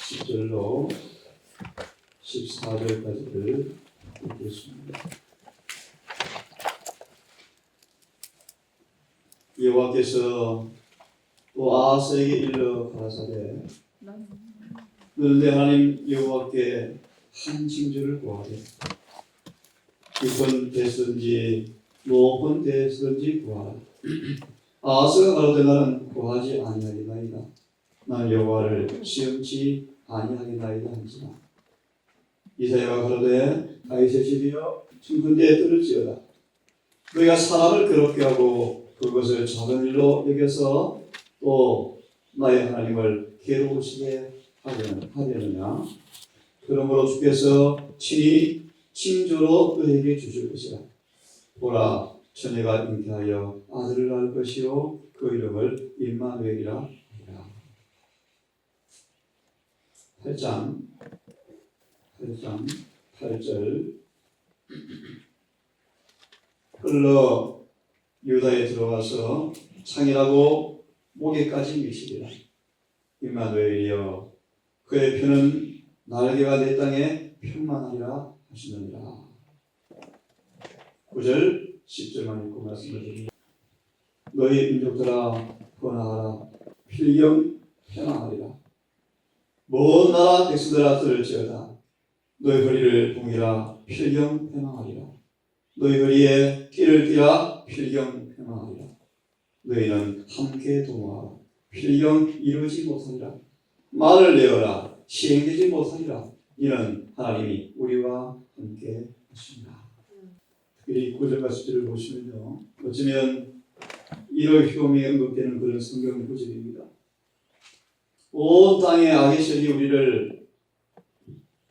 10절로 14절까지를 읽겠습니다. 여호와께서 또 아하스에게 일러 가라사대 너는 내 하나님 여호와께 한 징조를 구하되 깊은 데서든지 높은 데서든지 구하라. 아하스가 가로되 나는 구하지 아니하겠나이다. 나는 여호와를 시험치 아니하겠나이다 한지라. 이사야가 가로되 다윗의 집이여 충분대에 들을지어다. 너희가 사람을 괴롭게 하고 그것을 작은 일로 여겨서 또 나의 하나님을 괴로우시게 하려느냐. 그러므로 주께서 친히 징조로 너희에게 주실 것이라. 보라, 처녀가 잉태하여 아들을 낳을 것이요 그 이름을 임마누엘이라 하리라. 8장 8절 흘러 유다에 들어와서 창이라고 목에까지 미시리라. 임마누엘이여 그의 표는 날개가 내 땅에 평만하리라 하시느니라. 9절 10절만 읽고 말씀을 드립니다. 너희 민족들아 번화하라. 필경 평안하리라. 먼 나라 백성들아 들을지어다. 너희 허리를 봉이라. 필경 평안하리라. 너희 허리에 띠를 띠라. 필경 평안하리라. 너희는 함께 동호하라. 필경 이루지 못하리라. 말을 내어라. 시행되지 못하리라. 이는 하나님이 우리와 함께 하십니다. 특별히 9절과 10절을 보시면요, 어쩌면 이럴 효험이 언급되는 그런 성경 구절입니다. 온 땅의 악의 세력이 우리를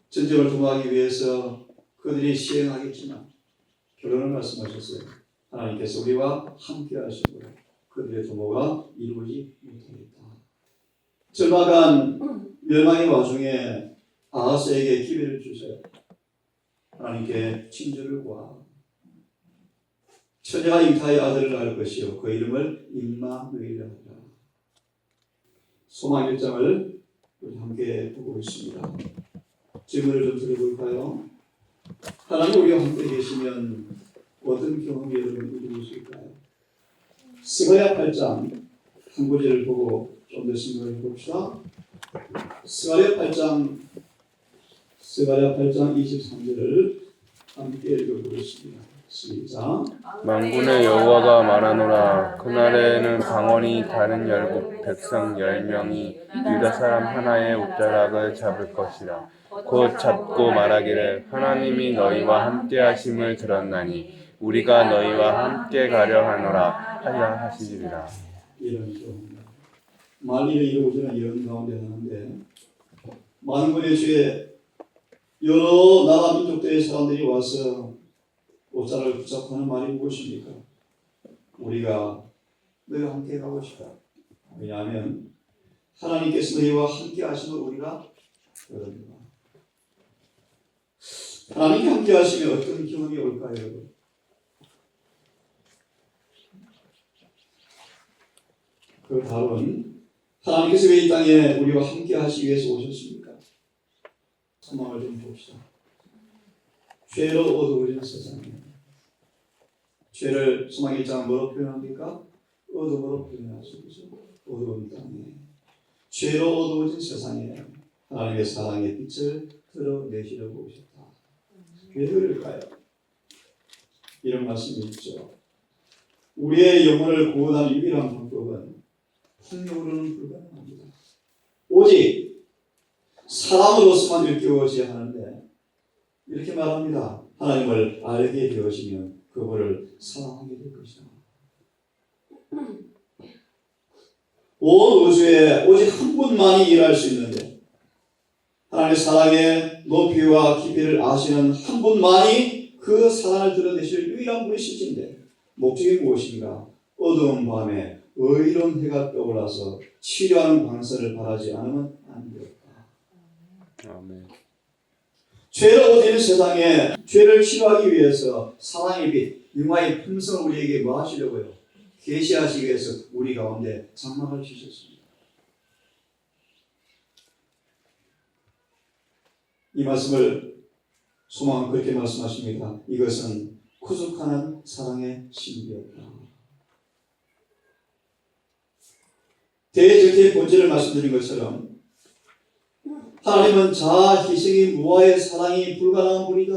전쟁을 도모하기 위해서 그들이 시행하겠지만 결론을 말씀하셨어요. 하나님께서 우리와 함께 하시고 그들의 도모가 이루어지지 못하겠다. 절망한 멸망의 와중에 아하스에게 기회를 주세요. 하나님께 징조를 구하. 처녀가 잉태하여 아들을 낳을 것이요 그 이름을 임마누엘이라 하리라. 소망 1장을 우리 함께 보고 있습니다. 질문을 좀 드려볼까요? 하나님 우리와 함께 계시면 어떤 경험이 여러분 이루어질 수 있을까요? 스가랴 8장 한 구절을 보고 좀 더 생각해 봅시다. 스가랴 8장 23절을 함께 읽어보겠습니다. 시작. 만군의 여호와가 말하노라. 그날에는 방언이 다른 열국 백성 10명이 유다 사람 하나의 옷자락을 잡을 것이라. 곧 잡고 말하기를 하나님이 너희와 함께 하심을 들었나니 우리가 너희와 함께 가려 하노라 하리라 하시리라. 이런 좀 말일에 이루어지는 이런 가운데 하는데 만군의 주에 여러 나라 민족들의 사람들이 와서 옷자락을 붙잡고 하는 말이 무엇입니까? 우리가 너희와 함께 가고 싶다. 왜냐하면 하나님께서 너희와 함께 하시면 우리가 그럽니다. 하나님께 함께 하시면 어떤 경험이 올까요, 여러분? 그 답은 하나님께서 왜 이 땅에 우리와 함께 하시기 위해서 오셨습니까? 소망을 좀 봅시다. 죄로 어두워진 세상에 죄를 소망 1장은 뭐로 표현합니까? 어둠으로 표현할 수 있죠. 어두운 땅에 죄로 어두워진 세상에 하나님의 사랑의 빛을 드러내시려고 오셨다. 왜 그럴까요? 이런 말씀이 있죠. 우리의 영혼을 구원하는 유일한 방법은 폭력으로는 불가능합니다. 오직 사랑으로서만 일깨워져야 하는데 이렇게 말합니다. 하나님을 알게 되어지면 그분을 사랑하게 될 것이다. 온 우주에 오직 한 분만이 일할 수 있는데 하나님의 사랑의 높이와 깊이를 아시는 한 분만이 그 사랑을 드러내실 유일한 분이시신데 목적이 무엇인가? 어두운 밤에 의로운 해가 떠올라서 치료하는 광선을 바라지 않으면 안 되었다. 아멘. 죄로 어두운 세상에 죄를 치료하기 위해서 사랑의 빛, 영화의 품성을 우리에게 뭐 하시려고요? 계시하시기 위해서 우리 가운데 장막을 주셨습니다. 이 말씀을 소망은 그렇게 말씀하십니다. 이것은 구속하는 사랑의 신비였다. 대제사의 본질을 말씀드린 것처럼 하나님은 자아 희생이 무아의 사랑이 불가능한 분이다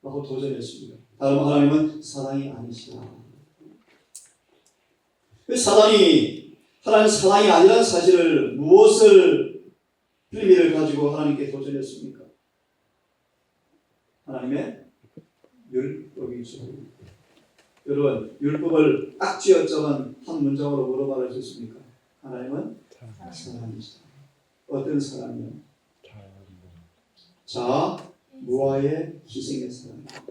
라고 도전했습니다. 다른 하나님은 사랑이 아니시다. 하나님 사랑이 아니라는 사실을 무엇을 빌미를 가지고 하나님께 도전했습니까? 하나님의 율법이죠. 여러분, 율법을 딱 쥐어짜만 한 문장으로 뭐로 말하셨습니까? 하나님은 사랑이시다. 어떤 사랑이요? 자, 무아의 희생의 사랑이다.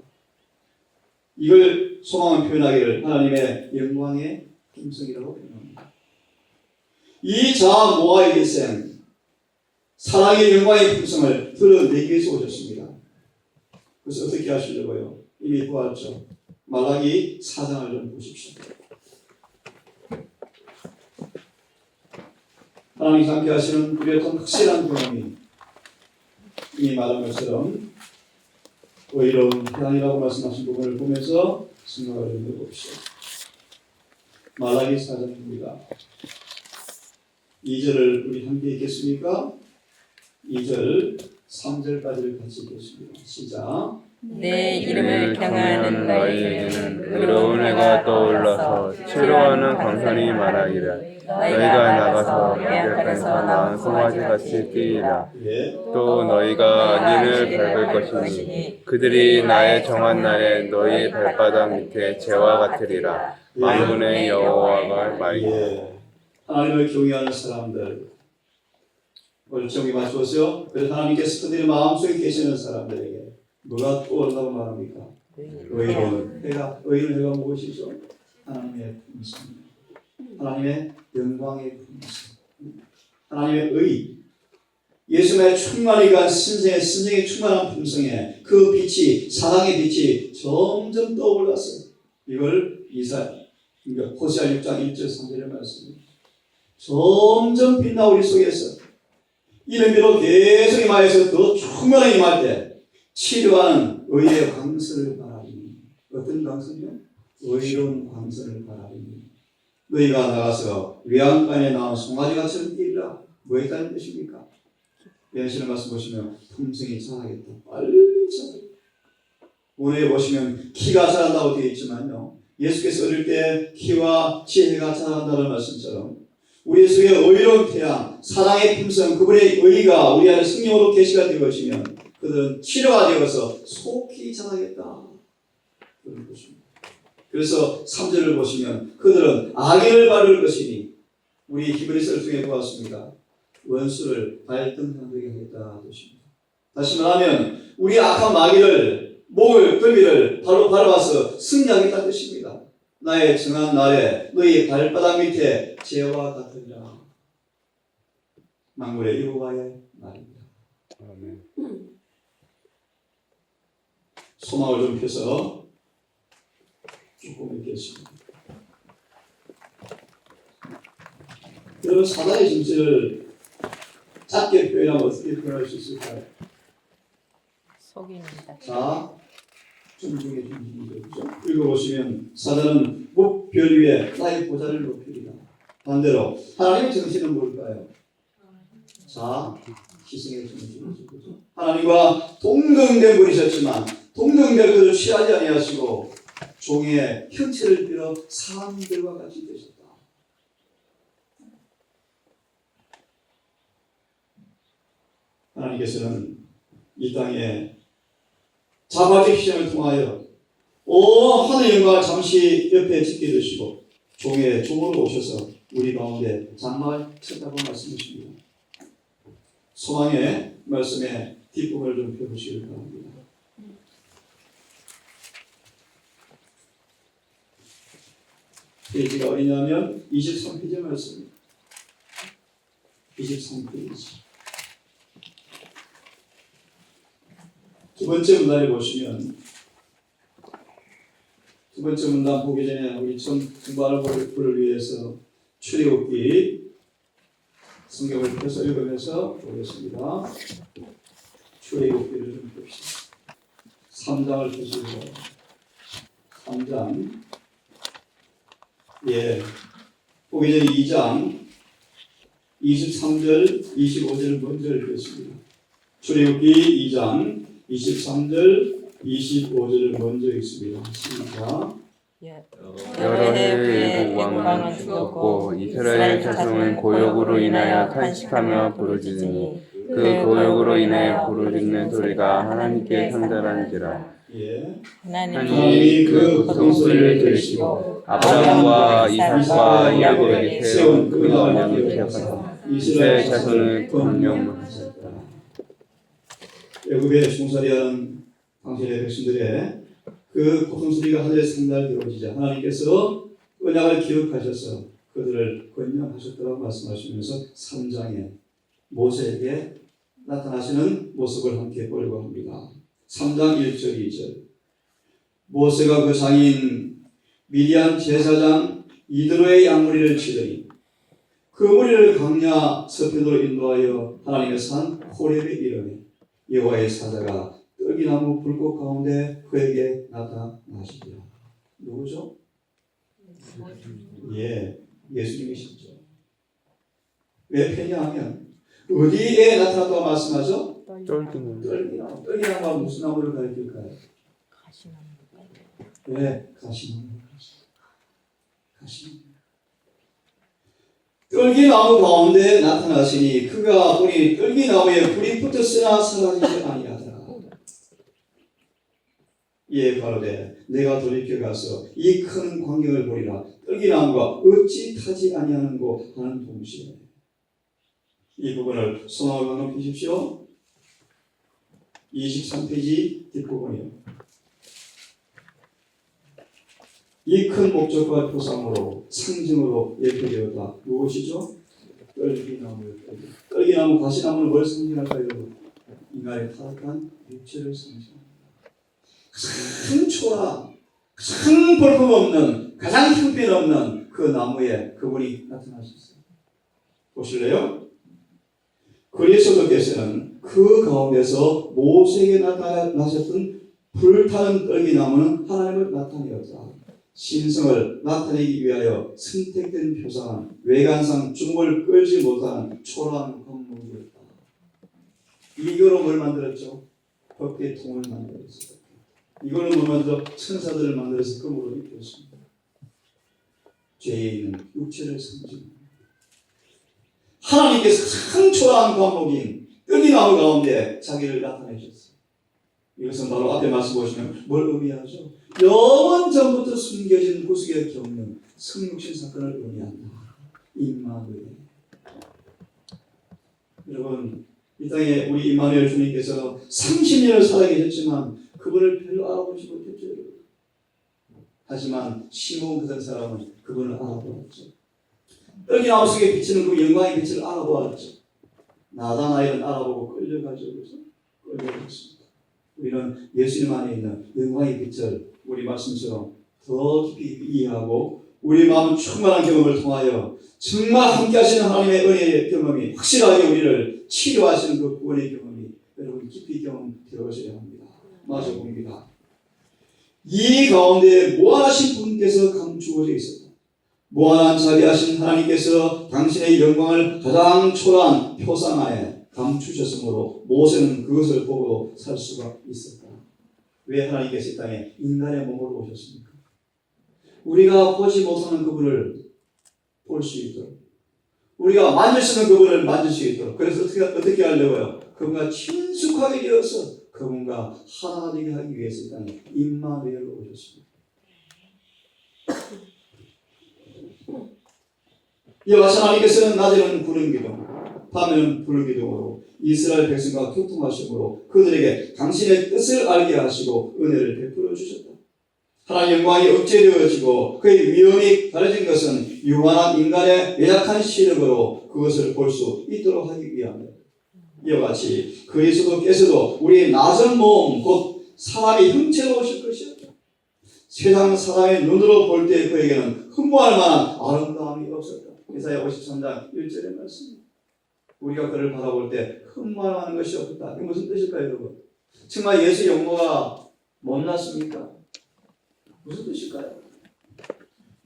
이걸 소망은 표현하기를 하나님의 영광의 품성이라고 표현합니다. 이 자, 무아의 희생, 사랑의 영광의 품성을 드러내기 위해서 오셨습니다. 그래서 어떻게 하시려고요? 이미 보았죠. 말라기 4장을 좀 보십시오. 하나님이 함께 하시는 뚜렷한 확실한 경험이 이미 말한 것처럼 의로운 태양이라고 말씀하신 부분을 보면서 생각을 해봅시다. 말라기 4장입니다. 2절을 우리 함께 읽겠습니까? 2절 3절까지를 같이 읽겠습니다. 시작. 내 이름을 경외하는 너희에게는 의로운 해가 떠올라서 치료하는 광선이 말하기를 너희가 나가서 기업에서 나은 송아지같이 뛰리라. 또 너희가 니를 밟을 것이니 그들이 나의 정한 날에 너희 발바닥 밑에 재와 같으리라. 만군의 여호와가 말이다. 하나님을 경외하는 사람들, 오늘 정의 맞추었어요. 그래서 하나님께서 그들의 마음속에 계시는 사람들에게 뭐가 떠오른다고 말합니까? 의로운 해가 무엇이죠? 하나님의 품성, 하나님의 영광의 품성, 하나님의 의, 예수님의 충만히 간 신성의 충만한 품성에 그 빛이, 사랑의 빛이 점점 떠올랐어요. 이걸 호세아 6장 1절 3절의 말씀입니다. 점점 빛나 우리 속에서 이런 비로 계속 임하여서 더 충만히 임할 때 치료하는 의의 광선을 바라리니. 어떤 광선이요? 의로운 광선을 바라리니. 너희가 나가서 외양간에 나온 송아지같이 뛰리라. 뭐 했다는 뜻입니까? 예수님 말씀 보시면 품성이 자라겠다. 빨리 자라겠다. 오늘 보시면 키가 자란다고 되어 있지만요, 예수께서 어릴 때 키와 지혜가 자란다는 말씀처럼 우리 속에 의로운 태양, 사랑의 품성, 그분의 의가 우리 안에 성령으로 계시가 되어 것이면 그들은 치료가 되어서 속히 자라겠다. 그런 것입니다. 그래서 3절을 보시면 그들은 악인을 바를 것이니, 우리 히브리서를 통해 보았습니다. 원수를 발등상되게 하겠다 뜻입니다. 다시 말하면 우리 악한 마귀를, 목을, 더미를 발로 밟아서 승리하겠다는 뜻입니다. 나의 정한 날에 너희 발바닥 밑에 재와 같으리라. 만군의 여호와의 말입니다. 아멘. 소망을 좀 펴서 조금 읽겠습니다. 여러분, 사단의 정체를 짧게 표현하면 어떻게 표현할 수 있을까요? 속입니다. 자, 존중의 중심이죠. 그죠? 읽어보시면 사단은 목별 위에 나의 보좌를 높이리라. 반대로 하나님의 정신은 뭘까요? 자, 희생의 정신이죠. 그죠? 하나님과 동등된 분이셨지만 동등될 것을 취하지 아니하시고 종의 형체를 빌어 사람들과 같이 되셨다. 하나님께서는 이 땅에 자발적 희생을 통하여 하늘 영광을 잠시 옆에 지켜주시고 종으로 오셔서 우리 가운데 장막을 쳤다고 말씀하십니다. 소망의 말씀에 뒷부분을 좀 펴보시길 바랍니다. 페이지가 어디냐면 23페이지 말씀입니다. 23페이지. 두 번째 문단에 보시면 두 번째 문단 보기 전에 우리 처음 공부하는 분을 위해서 출애굽기 성경을 펴서 읽으면서 보겠습니다. 출애굽기를 좀 봅시다. 3장을 펴시고 3장 보기 전에 2장 23절 25절을 먼저 읽겠습니다. 출애굽기 2장 23절 25절을 먼저 읽습니다. 시작. 여러 해 외국 왕은 죽었고 이스라엘 자손은 고역으로 인하여 탄식하며 부르짖으니 그 고역으로 인하여 부르짖는 소리가 하나님께 상달한지라. 하나님이 그 고통소리를 들으시고 아브라함과 이삭과 야곱에게 세운 그 언약을 기억하사 이스라엘 자손을 권명하셨다. 애굽에 종살이하는 당신의 백성들의 그 고통소리가 하늘에 상달되어지자 하나님께서 언약을 기억하셔서 그들을 권명하셨다고 말씀하시면서 3장에 모세에게 나타나시는 모습을 함께 보려고 합니다. 3장 1절 2절 모세가 그 장인 미디안 제사장 이드로의 양무리를 치더니 그 무리를 강야 서편으로 인도하여 하나님의 산 호렙에 이르매 여호와의 사자가 떨기나무 불꽃 가운데 그에게 나타나시더라. 누구죠? 예수님이시죠. 왜 패냐하면 어디에 나타났다고 말씀하죠? 떨기나무. 떨기나무가 무슨 나무를 가리킬까요? 네, 가시나무. 가시나무. 떨기나무 가운데 나타나시니 그가 보니 떨기나무에 불이 붙었으나 사라지지 아니하더라. 가로되 내가 돌이켜 가서 이 큰 광경을 보리라. 떨기나무가 어찌 타지 아니하는고 하는 동시에 이 부분을 손으로 한번 펴십시오. 23페이지 뒷부분이요. 이 큰 목적과 표상으로 상징으로 예표되었다. 무엇이죠? 떨기나무예요. 떨기나무, 가시나무는 뭘 상징할까요? 인간의 타락한 육체를 상징합니다. 큰 초라, 큰 볼품없는, 가장 형편없는 그 나무에 그분이 나타나셨어요. 보실래요? 그리스도께서는 그 가운데서 모세에게 나타나셨던 불타는 떨기나무는 하나님을 나타내었다. 신성을 나타내기 위하여 선택된 표상은 외관상 주목을 끌지 못하는 초라한 관목이었다. 이거로 뭘 만들었죠? 법계 통을 만들었어요. 이걸로 뭘 만들어? 천사들을 만들어서 금으로 입혔습니다. 죄에 있는 육체를 상징합니다. 하나님께서 참 초라한 관목인 떨기나무 가운데 자기를 나타내셨어요. 이것은 바로 앞에 말씀 보시면 뭘 의미하죠? 영원 전부터 숨겨진 구속의 경륜, 성육신 사건을 의미한다. 임마누엘. 여러분, 이 땅에 우리 임마누엘 주님께서 30년을 살아계셨지만 그분을 별로 알아보지 못했죠. 하지만 시몬 같은 사람은 그분을 알아보았죠. 떨기나무 속에 비치는 그 영광의 빛을 알아보았죠. 나다나엘은 알아보고 끌려가죠. 그래서 끌려갔습니다. 우리는 예수님 안에 있는 영광의 빛을 우리 말씀처럼 더 깊이 이해하고 우리 마음 충만한 경험을 통하여 정말 함께 하시는 하나님의 은혜의 경험이 확실하게 우리를 치료하시는 그 구원의 경험이 여러분 깊이 경험되어져야 합니다. 마저 봅니다. 이 가운데 무한하신 분께서 감추어져 있었다. 무한한 자비하신 하나님께서 당신의 영광을 가장 초라한 표상하에 감추셨으므로 모세는 그것을 보고 살 수가 있었다. 왜 하나님께서 이 땅에 인간의 몸으로 오셨습니까? 우리가 보지 못하는 그분을 볼 수 있도록, 우리가 만질 수 있는 그분을 만질 수 있도록, 그래서 어떻게 하려고요? 그분과 친숙하게 되어서 그분과 하나 되게 하기 위해서 이 땅에 임마누엘로 오셨습니다. 여호와 하나님께서는 낮에는 구름 기둥, 밤에는 불 기둥으로 이스라엘 백성과 교통하심으로 그들에게 당신의 뜻을 알게 하시고 은혜를 베풀어 주셨다. 하나님의 영광이 억제되어지고 그의 위엄이 가려진 것은 유한한 인간의 연약한 시력으로 그것을 볼 수 있도록 하기 위함이다. 이와 같이 그리스도께서도 우리의 낮은 몸 곧 사람의 형체로 오실 것이었다. 세상 사람의 눈으로 볼 때 그에게는 흠모할 만한 아름다움이 없었다. 이사야 53장 1절의 말씀입니다. 우리가 그를 바라볼 때 흠모하는 것이 없다. 이게 무슨 뜻일까요, 여러분? 정말 예수의 용모가 못났습니까? 무슨 뜻일까요?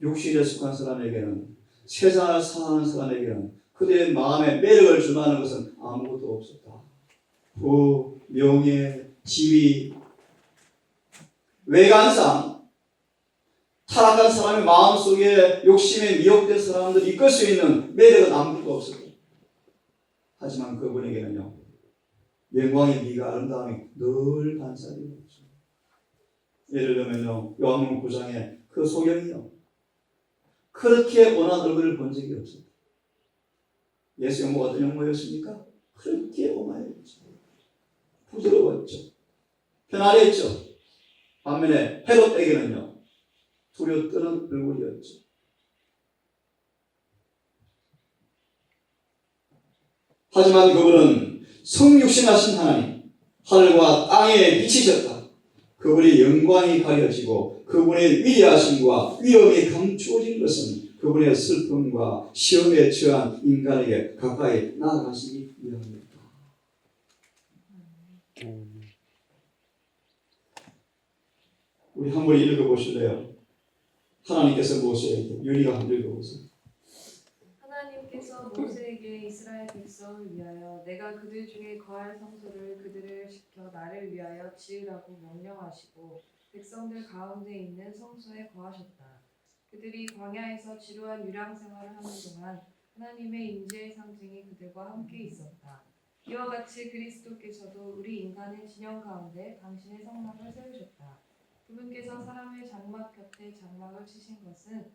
육신에 속한 사람에게는, 세상을 사랑하는 사람에게는 그들의 마음에 매력을 줄만한 것은 아무것도 없었다. 부, 명예, 지위, 외관상 타락한 사람의 마음속에 욕심에 미혹된 사람들이 이끌 수 있는 매력은 아무것도 없었다. 하지만 그분에게는요, 영광의 미가 아름다움이 늘 반사되고 있죠. 예를 들면요, 요한복음 9장에 그 소경이요, 그렇게 원한 얼굴을 본 적이 없어요. 예수 용모가 어떤 용모였습니까? 그렇게 오마였죠. 부드러웠죠. 편안했죠. 반면에 헤롯에게는요, 두려워 떠는 얼굴이었죠. 하지만 그분은 성육신하신 하나님, 하늘과 땅에 비치셨다. 그분의 영광이 가려지고 그분의 위대하심과 위엄이 감추어진 것은 그분의 슬픔과 시험에 처한 인간에게 가까이 나아가시기 위함입니다. 우리 한번 읽어보실래요? 하나님께서 모세에게, 유리가 한번 읽어보세요. 하나님께서 모세에게 이스라엘 백성을 위하여 내가 그들 중에 거할 성소를 그들을 시켜 나를 위하여 지으라고 명령하시고 백성들 가운데 있는 성소에 거하셨다. 그들이 광야에서 지루한 유랑 생활을 하는 동안 하나님의 임재의 상징이 그들과 함께 있었다. 이와 같이 그리스도께서도 우리 인간의 진영 가운데 당신의 성막을 세우셨다. 그분께서 사람의 장막 곁에 장막을 치신 것은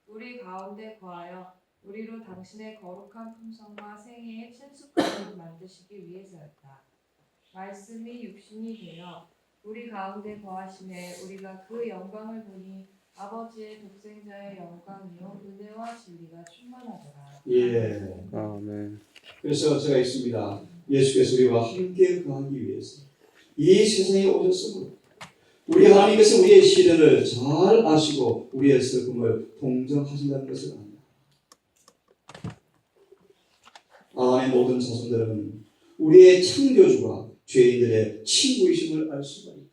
우리 가운데 거하여 우리로 당신의 거룩한 품성과 생애의 친숙함을 만드시기 위해서였다. 말씀이 육신이 되어 우리 가운데 거하심에 우리가 그 영광을 보니 아버지의 독생자의 영광이요 은혜와 진리가 충만하더라. 예. 아멘. 그래서 제가 있습니다. 예수께서 우리와 함께 거하기 위해서 이 세상에 오셨으므로 우리 하나님께서 우리의 시련을 잘 아시고 우리의 슬픔을 동정하신다는 것을 압니다. 아담의 모든 자손들은 우리의 창조주가 죄인들의 친구이심을 알 수가 있다.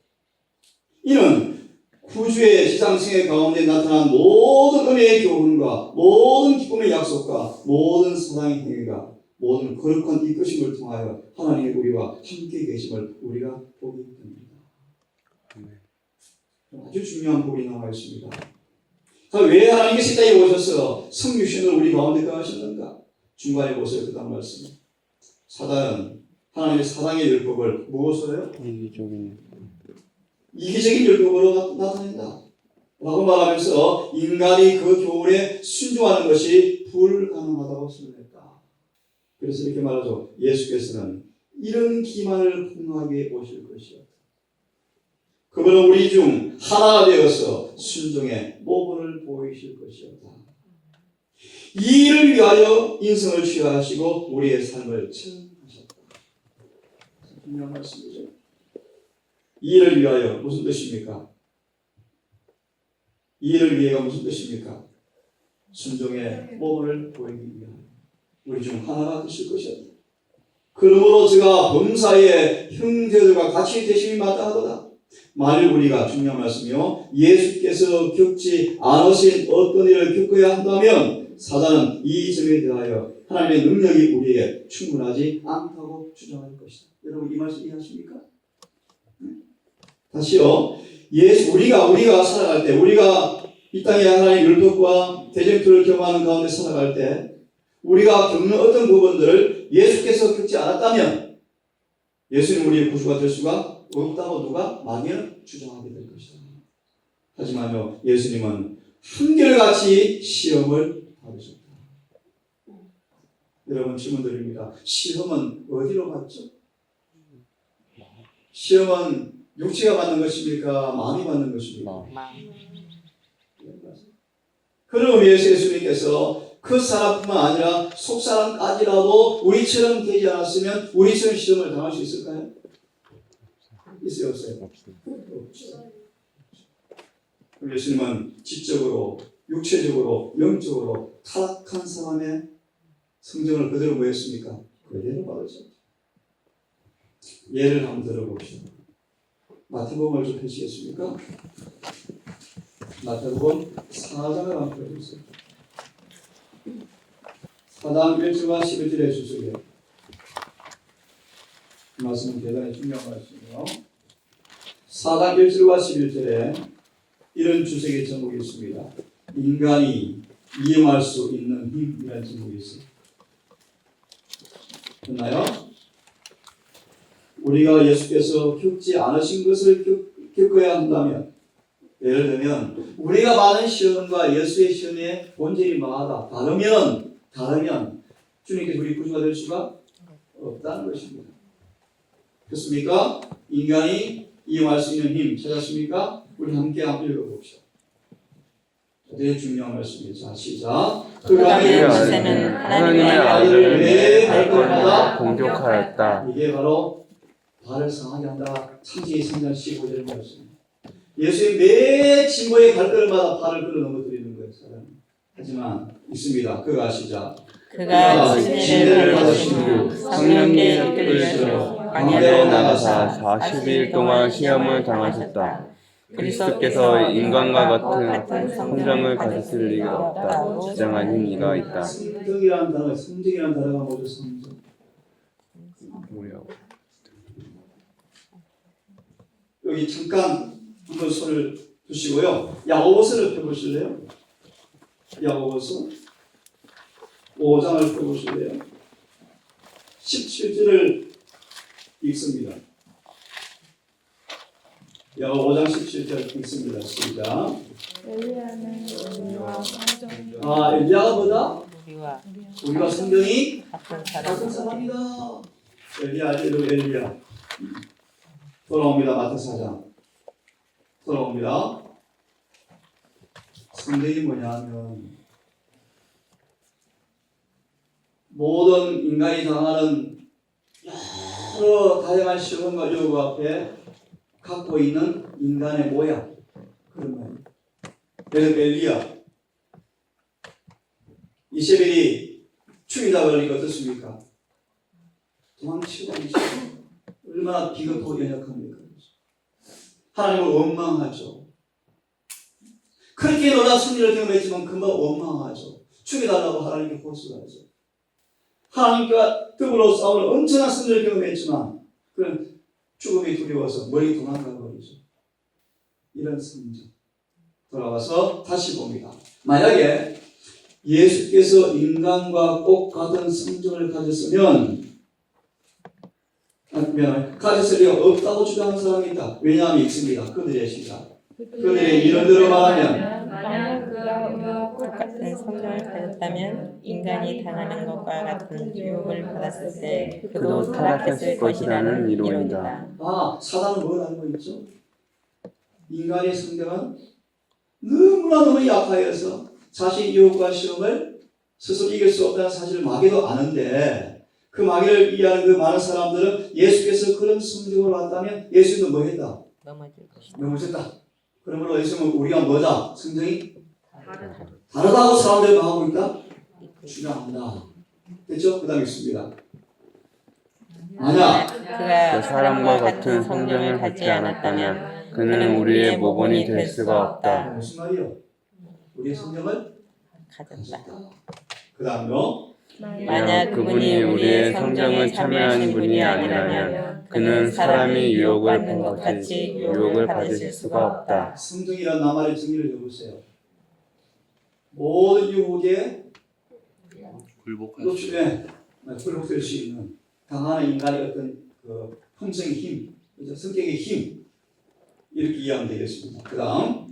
이는 구주의 지상생애 가운데 나타난 모든 은혜의 교훈과 모든 기쁨의 약속과 모든 사랑의 행위가 모든 거룩한 이끄심을 통하여 하나님이 우리와 함께 계심을 우리가 보기 때문입니다. 아주 중요한 부분이 남아 있습니다. 왜 하나님께서 이 땅에 오셔서 성육신을 우리 가운데 거하셨는가? 중간에 보세요. 그 다음 말씀. 사단은 하나님의 사랑의 율법을 무엇으로 해요? 이기적인 율법으로 나타낸다. 라고 말하면서 인간이 그 교훈에 순종하는 것이 불가능하다고 설명했다. 그래서 이렇게 말하죠. 예수께서는 이런 기만을 폭로하기 위해 오실 것이었다. 그분은 우리 중 하나가 되어서 순종의 모범을 보이실 것이었다. 이 일을 위하여 인성을 취하시고 우리의 삶을 체험하셨다. 중요한 말씀이죠. 이 일을 위하여 무슨 뜻입니까? 이 일을 위해가 무슨 뜻입니까? 순종의 모범을 보이기 위하여 우리 중 하나가 되실 것이었다. 그러므로 제가 범사의 형제들과 같이 되심이 마땅하도다. 만일 우리가 중요한 말씀이요, 예수께서 겪지 않으신 어떤 일을 겪어야 한다면 사단은 이 점에 대하여 하나님의 능력이 우리에게 충분하지 않다고 주장할 것이다. 여러분 이 말씀 이해하십니까? 다시요. 우리가 살아갈 때, 우리가 이 땅에 하나님의 율법과 대쟁투를 경험하는 가운데 살아갈 때 우리가 겪는 어떤 부분들을 예수께서 겪지 않았다면 예수님 우리의 구주가 될 수가 없다고 누가 만일 주장하게 될 것이다. 하지만요, 예수님은 한결같이 시험을 받으셨다. 여러분 질문 드립니다. 시험은 어디로 받죠? 시험은 육체가 받는 것입니까? 마음이 받는 것입니까? 그런 의미에서 예수님께서 그 사람뿐만 아니라 속사람까지라도 우리처럼 되지 않았으면 우리처럼 시험을 당할 수 있을까요? 있어요, 없어요? 없죠. 예수님은 지적으로, 육체적으로, 영적으로 타락한 사람의 성정을 그대로 뭐 했습니까? 그대로 받으셨죠. 예를 한번 들어봅시다. 마태복음을 좀 펴시겠습니까? 마태복음 4장을 한번 펴주세요. 4장 1절과 11절의 주석이에요. 이 말씀은 대단히 중요한 말씀이에요. 4장 1절과 11절에 이런 주석의 제목이 있습니다. 인간이 이용할 수 있는 힘이라는 제목이 있어요. 됐나요? 우리가 예수께서 겪지 않으신 것을 겪어야 한다면, 예를 들면 우리가 받은 시험과 예수의 시험의 본질이 뭐하다 다르면 주님께서 우리 구주가 될 수가 없다는 것입니다. 그렇습니까? 인간이 이용할 수 있는 힘 찾았습니까? 우리 함께 한번 읽어봅시다. 되게 중요한 말씀이죠. 자, 시작. 그러면 그가 모세는 하나님의 하나님의 아들을 내 내 발걸음마다 발걸음마다 공격하였다. 이게 바로 발을 상하게 한다. 창세기 3장 15절 말씀. 예수의 매 진보의 발걸음마다 발을 끌어 넘어뜨리는 거예요. 사람. 하지만 있습니다. 그가 시작. 그가 진례를 진례를 받으신 받으신 후 후 성령께 이끌려 광야로 나가사 40일 동안 시험을 당하셨다. 그리스도께서 인간과 같은 성정을 가졌을 리가 없다고 주장하는 이가 있다. 성정이라는 단어가 뭐죠? 성정. 뭐라고? 여기 잠깐 한번 손을 두시고요. 야고보서를 펴보실래요? 야고보서 5장을 펴보실래요? 17절을 읽습니다. 야고보 5장 17절 읽습니다. 시작. 엘리야는 우리와 성정 엘리야가 뭐다? 우리가 성경이 같은 같은 사람이다. 엘리야. 돌아옵니다. 마태 4장. 돌아옵니다. 성경이 뭐냐면 모든 인간이 당하는 여러 다양한 시험과 유혹 앞에 갖고 있는 인간의 모양, 그런 말이에요. 그래서 엘리야, 이세벨이 죽이다 그러니까 어떻습니까? 도망치고 얼마나 비겁하고 연약합니까? 하나님을 원망하죠. 그렇게 놀라운 승리를 경험했지만 금방 원망하죠. 죽여달라고 하나님께 호소하죠. 하나님과 더불어 싸우는 엄청난 승리를 경험했지만 그는 죽음이 두려워서 멀리 도망가 버리죠. 이런 성정. 돌아와서 다시 봅니다. 만약에 예수께서 인간과 꼭 같은 성정을 가졌으면 가졌을 리가 없다고 주장하는 사람이 있다. 왜냐하면 있습니다. 그들의 시각. 그들의 이론대로 말하면 만약 그가 우리와 똑같은 성정을 가졌다면 인간이 당하는 것과 같은 유혹을 받았을 때 그도 타락했을 것이라는 이론이다. 사단은 뭘 알고 있죠? 인간의 성정은 너무 약하여서 자신의 유혹과 시험을 스스로 이길 수 없다는 사실을 마귀도 아는데 그 마귀를 이해하는 그 많은 사람들은 예수께서 그런 성정을 왔다면 예수님도 뭐 했다? 넘어졌다. 그러므로 예수님은 우리가 뭐다? 성정이 다르다고 사람들이 하고 있다? 주장한다. 됐죠? 그 다음에 있습니다. 만약 그가 사람과 같은 성정을 갖지 않았다면 그는 우리의 모본이 될 수가 없다. 무슨 말이요? 우리의 성정을 가졌다. 그 다음으로 만약 그분이 우리의 성정을 참여하는 분이 아니라면 그는 사람이 유혹을 받는 것 같이 유혹을 받으실 수가 없다. 성정이라는 나말의 정의를 해보세요. 모든 유혹에 노출에 굴복될 수 있는 강한 인간의 어떤 그 품성의 힘, 성격의 힘 이렇게 이해하면 되겠습니다. 그 다음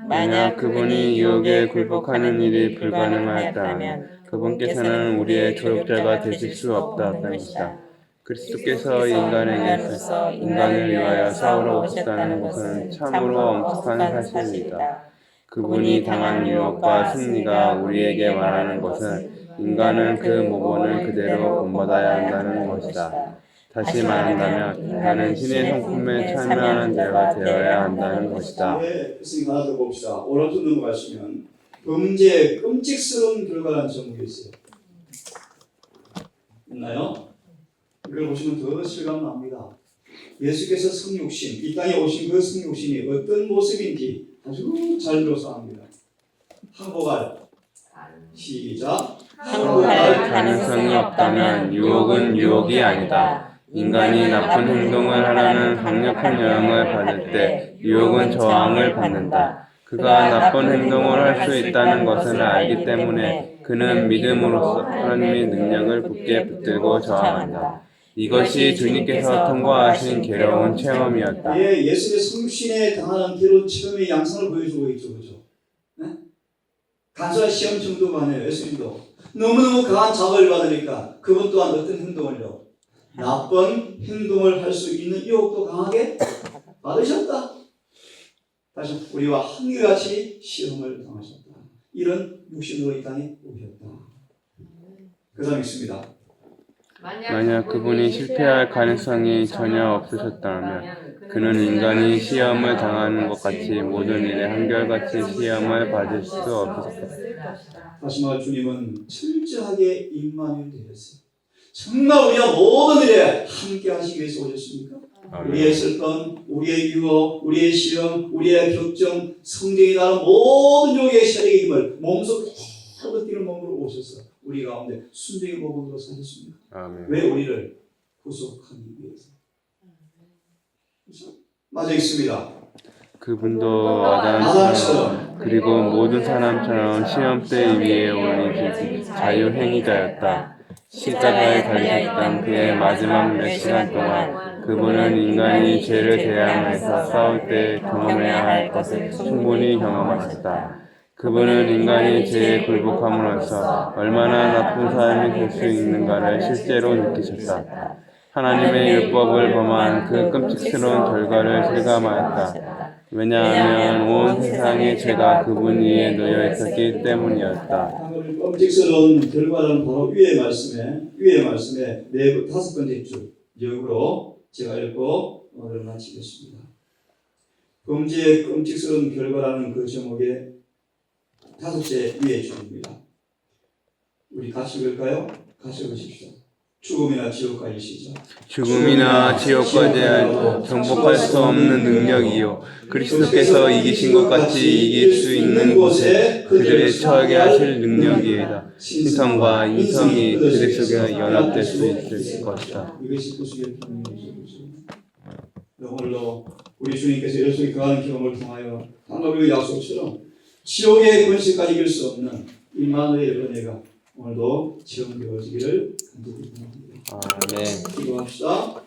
만약 그분이 유혹에 굴복하는 일이 불가능하였다면 그분께서는 우리의 조력자가 되실 수 없다는 것이다. 그리스도께서 인간에게서 인간을 위하여 싸우러 오셨다는 것은 참으로 엄숙한 사실입니다. 그분이 당한 유혹과 승리가 우리에게 말하는 것은 인간은 그 모본을 그대로 본받아야 한다는 것이다. 다시 말한다면 인간은 신의 성품에 참여하는 자가 되어야 한다는 것이다. 네, 스님 하나 더 봅시다. 오른쪽 넘어가시면 범죄의 끔찍스러운 결과라는 제목이 있어요. 있나요? 이걸 보시면 더 실감납니다. 예수께서 성육신, 이 땅에 오신 그 성육신이 어떤 모습인지 아주 잘 들어서 합니다. 항복할 시작. 항복할 가능성이 없다면 유혹은 유혹이 아니다. 인간이 나쁜 행동을 하라는 강력한 영향을 받을 때 유혹은 저항을 받는다. 그가 나쁜 행동을 할 수 있다는 것을 알기 때문에 그는 믿음으로써 하나님의 능력을 굳게 붙들고 저항한다. 이것이 주님께서 통과하신 괴로운 체험이었다. 예, 예수의 성육신에 당하는 괴로운 체험의 양상을 보여주고 있죠, 그죠? 네? 간소한 시험 정도가 아니에요. 예수님도 너무너무 강한 자극을 받으니까 그분 또한 어떤 행동을요? 나쁜 행동을 할 수 있는 유혹도 강하게 받으셨다. 다시 우리와 한결같이 시험을 당하셨다. 이런 육신으로 이 땅에 오셨다. 그 다음 있습니다. 만약 그분이 실패할 가능성이 전혀 없으셨다면 그는 인간이 시험을 당하는 것 같이 모든 일에 한결같이 시험을 받을 수 없었을 것이다. 다시 말해 주님은 철저하게 임만이 되었어요. 정말 우리가 모든 일에 함께 하시기 위해서 오셨습니까? 우리의 슬픔, 우리의 유혹, 우리의 시험, 우리의 격정, 성경이 다른 모든 유혹의 세력의 힘을 몸소 그대로 뛰는 몸으로 오셔서 우리 가운데 순종의 몸으로 사셨습니까? 아멘. 왜 우리를 구속하기 위해서. 그렇죠? 맞아 있습니다. 그분도 아담처럼 그리고 모든 사람처럼 시험대 위에 올리신 자유행위자였다. 십자가에 달려있던 그의 마지막 몇 시간 동안 그분은 인간이 죄를 대항해서 싸울 때 경험해야 할 것을 충분히 경험하셨다. 그분은 인간이 죄에 굴복함으로써 얼마나 나쁜 사람이 될 수 있는가를 실제로 느끼셨다. 하나님의 율법을 범한 그 끔찍스러운 결과를 실감하였다. 왜냐하면 온 세상의 죄가 그분 위에 놓여 있었기 때문이었다. 끔찍스러운 결과는 바로 위의 말씀에 다섯 번째 줄 역으로 제가 읽고 오늘 마치겠습니다. 범죄의 끔찍스러운 결과라는 그 제목의 다섯째 위의 줄입니다. 우리 같이 읽을까요? 같이 읽으십시오. 죽음이나 지옥까지 시작. 죽음이나 지옥까지 정복할 수 없는 능력이요 그리스도께서 이기신 것 같이 이길 수 있는 곳에 그들을 처하게 하실 능력이다. 신성과 인성이 그들 속에 연합될 수 있을 것이다. 이것이 구속의 경험이죠. 오늘도 우리 주님께서 열심히 그하는 경험을 통하여 방금 약속처럼 지옥의 권세까지 이길 수 없는 임마누엘의 은혜가 오늘도 체험되어지기를 간절히 바랍니다. 네. 기도합시다.